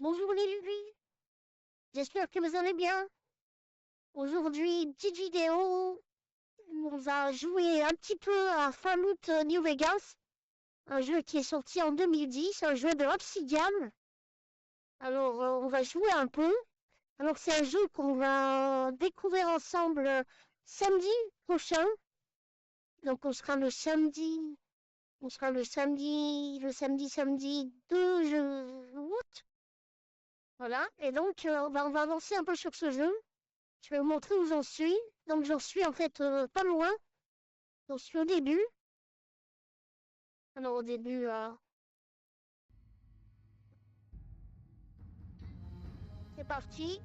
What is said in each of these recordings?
Bonjour les Lulus, j'espère que vous allez bien. Aujourd'hui, une petite vidéo. On va jouer un petit peu à Fallout New Vegas, un jeu qui est sorti en 2010, un jeu de Obsidian. Alors, on va jouer un peu. Alors, c'est un jeu qu'on va découvrir ensemble samedi prochain. Donc, on sera le samedi 2 août. Voilà. Et donc, on va avancer un peu sur ce jeu. Je vais vous montrer où j'en suis. Donc j'en suis en fait pas loin. J'en suis au début. Alors au début, c'est parti.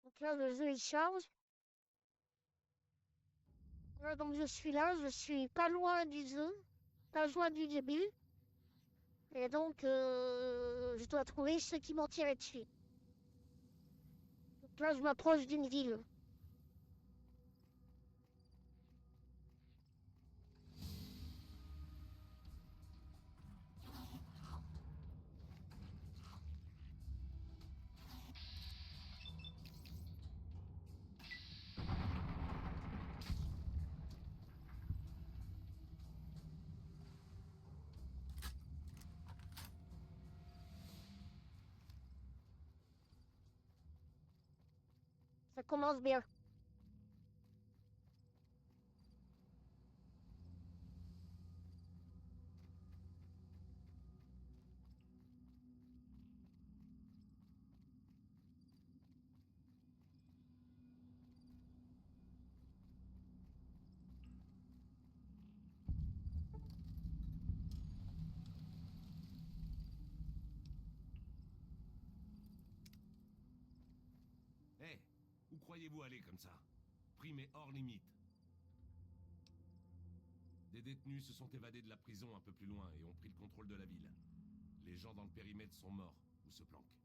Donc là, le jeu il charge. Voilà, donc je suis là, je suis pas loin du jeu, pas loin du début. Et donc, je dois trouver ceux qui m'ont tiré dessus. Donc là, je m'approche d'une ville. Ça commence bien. Hé, où croyez-vous aller comme ça? Prime est hors limite. Des détenus se sont évadés de la prison un peu plus loin et ont pris le contrôle de la ville. Les gens dans le périmètre sont morts ou se planquent.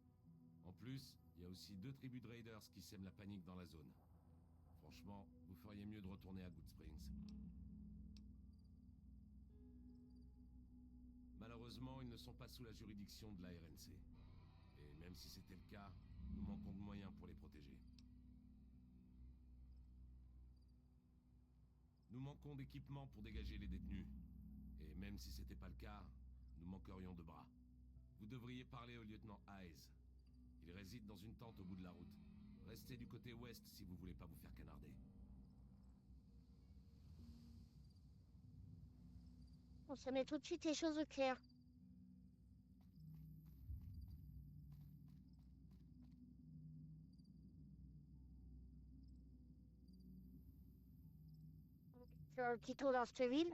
En plus, il y a aussi 2 tribus de raiders qui sèment la panique dans la zone. Franchement, vous feriez mieux de retourner à Good Springs. Malheureusement, ils ne sont pas sous la juridiction de la RNC. Et même si c'était le cas, nous manquons de moyens pour les protéger. Nous manquons d'équipement pour dégager les détenus. Et même si c'était pas le cas, nous manquerions de bras. Vous devriez parler au lieutenant Hayes. Il réside dans une tente au bout de la route. Restez du côté ouest si vous voulez pas vous faire canarder. Bon, ça met tout de suite les choses au clair. Faire un petit tour dans cette ville.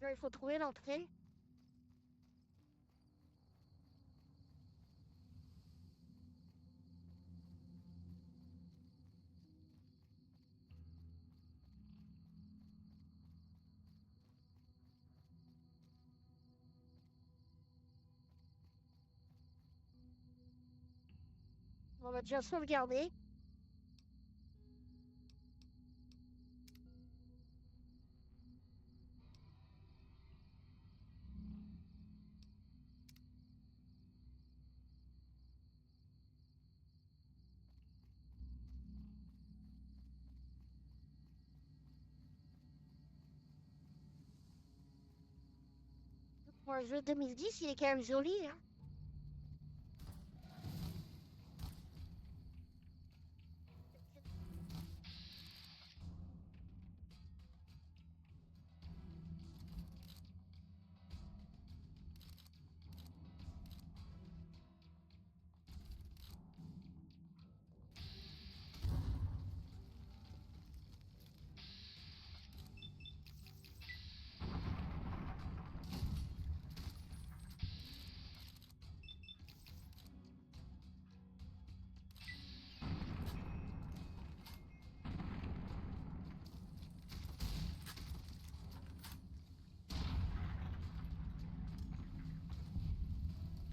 Déjà, il faut trouver l'entrée. On va déjà sauvegarder. Pour un jeu de 2010, il est quand même joli, hein.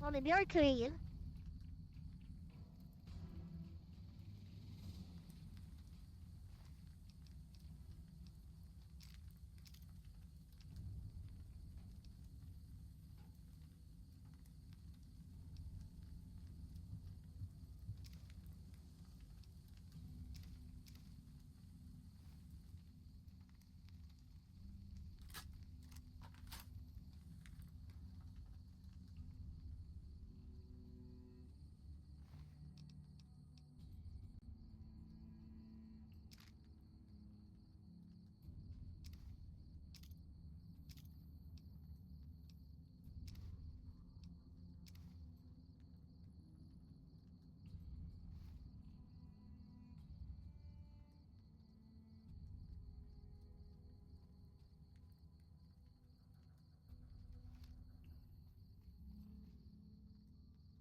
On est bien accueillis, hein.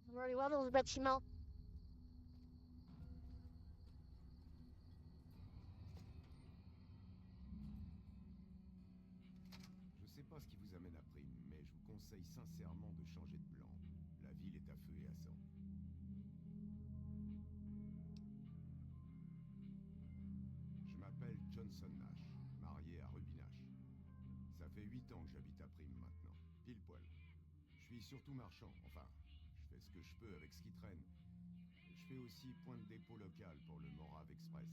On va aller voir dans ce bâtiment. Je sais pas ce qui vous amène à Prime, mais je vous conseille sincèrement de changer de plan. La ville est à feu et à sang. Je m'appelle Johnson Nash, marié à Ruby Nash. Ça fait 8 ans que j'habite à Prime maintenant, pile poil. Je suis surtout marchand, enfin, je fais ce que je peux avec ce qui traîne. Je fais aussi point de dépôt local pour le Morave Express.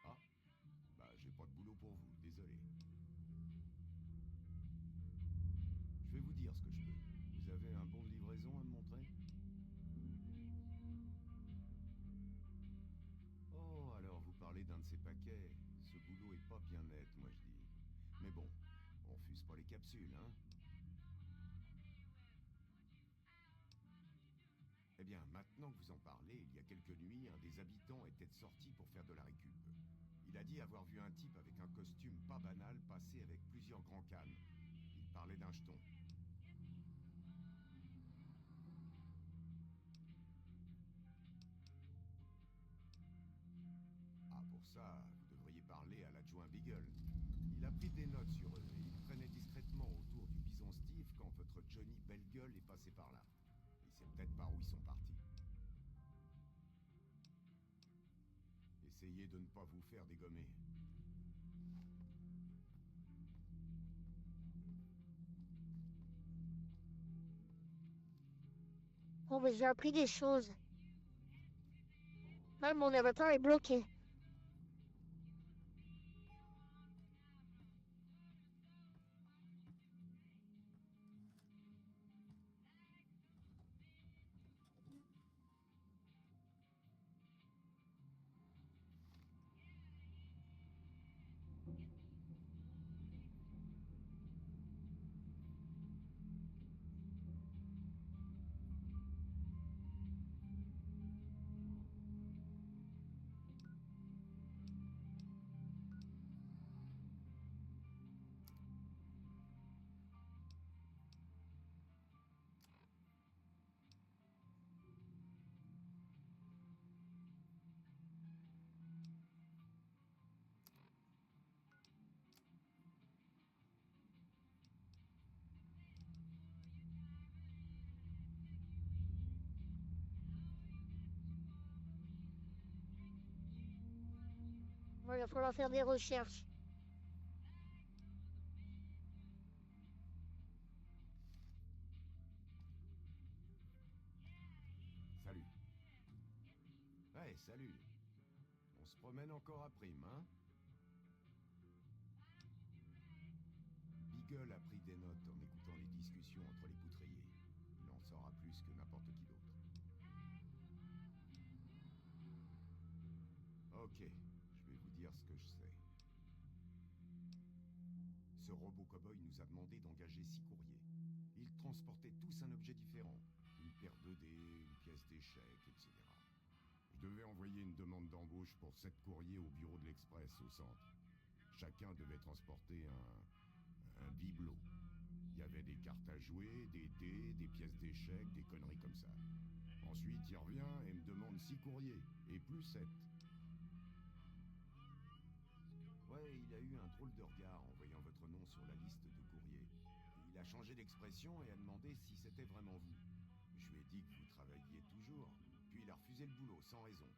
Ah, bah j'ai pas de boulot pour vous, désolé. Je vais vous dire ce que je peux. Vous avez un bon de livraison à me montrer? Oh, alors vous parlez d'un de ces paquets. Ce boulot est pas bien net, moi je dis. Mais bon, on fuse pas les capsules, hein? Eh bien, maintenant que vous en parlez, il y a quelques nuits, un des habitants était sorti pour faire de la récup. Il a dit avoir vu un type avec un costume pas banal passer avec plusieurs grands cannes. Il parlait d'un jeton. Ah, pour ça, vous devriez parler à l'adjoint Beagle. Il a pris des notes sur eux et il traînait discrètement autour du bison Steve quand votre Johnny Belle-Gueule est passé par là. Et c'est peut-être par où ils sont partis. Essayez de ne pas vous faire dégommer. Oh, mais j'ai appris des choses. Même mon avatar est bloqué. Ouais, il va falloir faire des recherches. Salut. Ouais, salut. On se promène encore à Prime, hein? gueule a pris des notes en écoutant les discussions entre les poutriers. Il en saura plus que n'importe qui d'autre. Ok, je vais vous dire ce que je sais. Ce robot cow-boy nous a demandé d'engager 6 courriers. Ils transportaient tous un objet différent. Une paire de dés, une pièce d'échec, etc. Je devais envoyer une demande d'embauche pour 7 courriers au bureau de l'Express au centre. Chacun devait transporter un bibelot. Il y avait des cartes à jouer, des dés, des pièces d'échecs, des conneries comme ça. Ensuite, il revient et me demande 6 courriers, et plus 7. Ouais, il a eu un drôle de regard en voyant votre nom sur la liste de courriers. Il a changé d'expression et a demandé si c'était vraiment vous. Je lui ai dit que vous travailliez toujours, puis il a refusé le boulot, sans raison.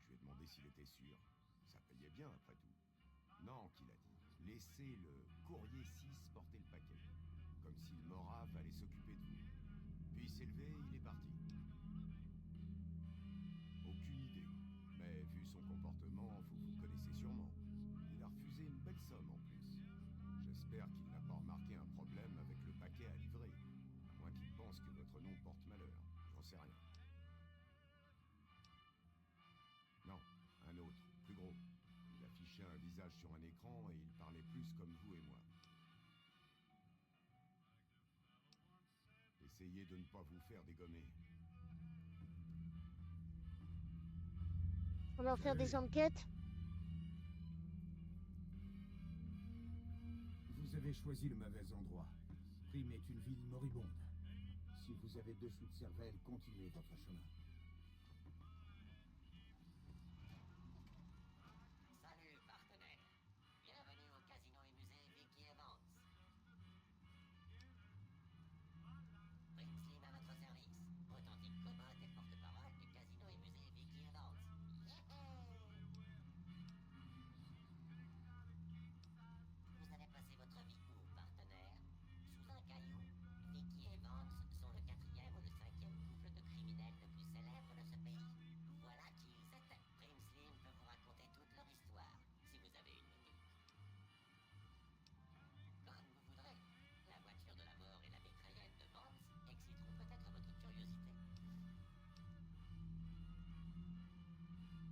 Je lui ai demandé s'il était sûr. Ça payait bien, après tout. Non, qu'il a dit. Laissez le courrier 6 porter le paquet. Comme si le Morave allait s'occuper de vous. Puis il s'est levé, il est parti. Aucune idée. Mais vu son comportement, vous le connaissez sûrement. Il a refusé une belle somme en plus. J'espère qu'il n'a pas remarqué un problème avec le paquet à livrer. À moins qu'il pense que votre nom porte malheur. J'en sais rien. Non, un autre, plus gros. Il affichait un visage sur un écran et il parlait plus comme vous et moi. Essayez de ne pas vous faire dégommer. On va faire des enquêtes. Vous avez choisi le mauvais endroit. Prime est une ville moribonde. Si vous avez 2 sous de cervelle, continuez votre chemin. Salut, partenaire. Bienvenue au casino et musée Vicky Evans. Prince Slim à votre service. Authentique commode et porte-parole du casino et musée Vicky Evans. Vous avez passé votre vie où, partenaire? Sous un caillou? Vicky Evans sont le 4e ou le 5e couple de criminels le plus célèbre de ce pays. Voilà qui ils étaient. Prince Slim peut vous raconter toute leur histoire, si vous avez une minute. Comme vous voudrez. La voiture de la mort et la mitraillette de Vance exciteront peut-être votre curiosité.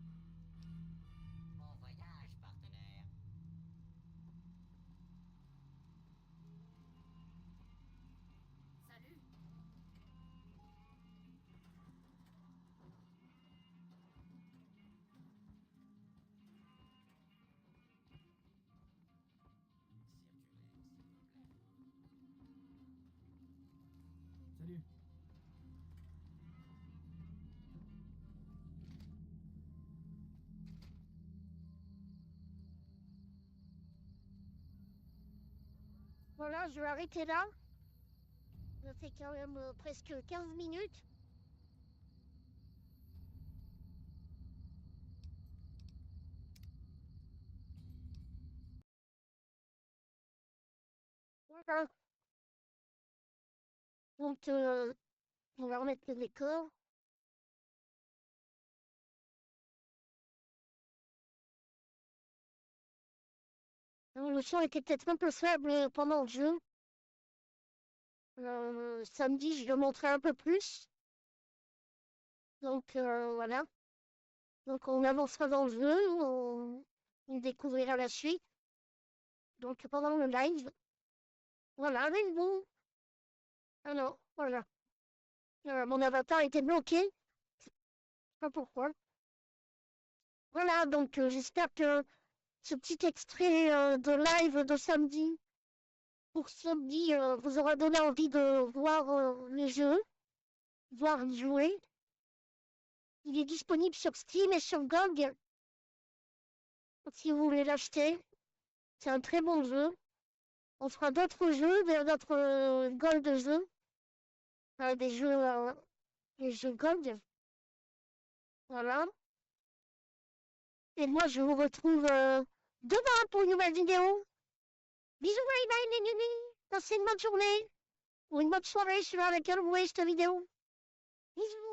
Bon voyage, partenaire. Salut. Salut. Voilà, je vais arrêter là. Ça fait quand même presque 15 minutes. Voilà. Donc, on va remettre le décor. Le son était peut-être un peu faible pendant le jeu. Samedi, je le montrais un peu plus. Donc, voilà. Donc, on avancera dans le jeu, on découvrira la suite. Donc, pendant le live, voilà, avec vous. Alors, voilà. Mon avatar était bloqué. Je sais pas pourquoi. Voilà, donc j'espère que ce petit extrait de live de samedi, pour samedi, vous aura donné envie de voir les jeux, voir y jouer. Il est disponible sur Steam et sur GOG. Si vous voulez l'acheter, c'est un très bon jeu. On fera d'autres jeux, d'autres gold jeux. Des jeux gold. Voilà. Et moi, je vous retrouve demain pour une nouvelle vidéo. Bisous, bye bye les nunis. Passez une bonne journée ou une bonne soirée selon laquelle vous voyez cette vidéo. Bisous.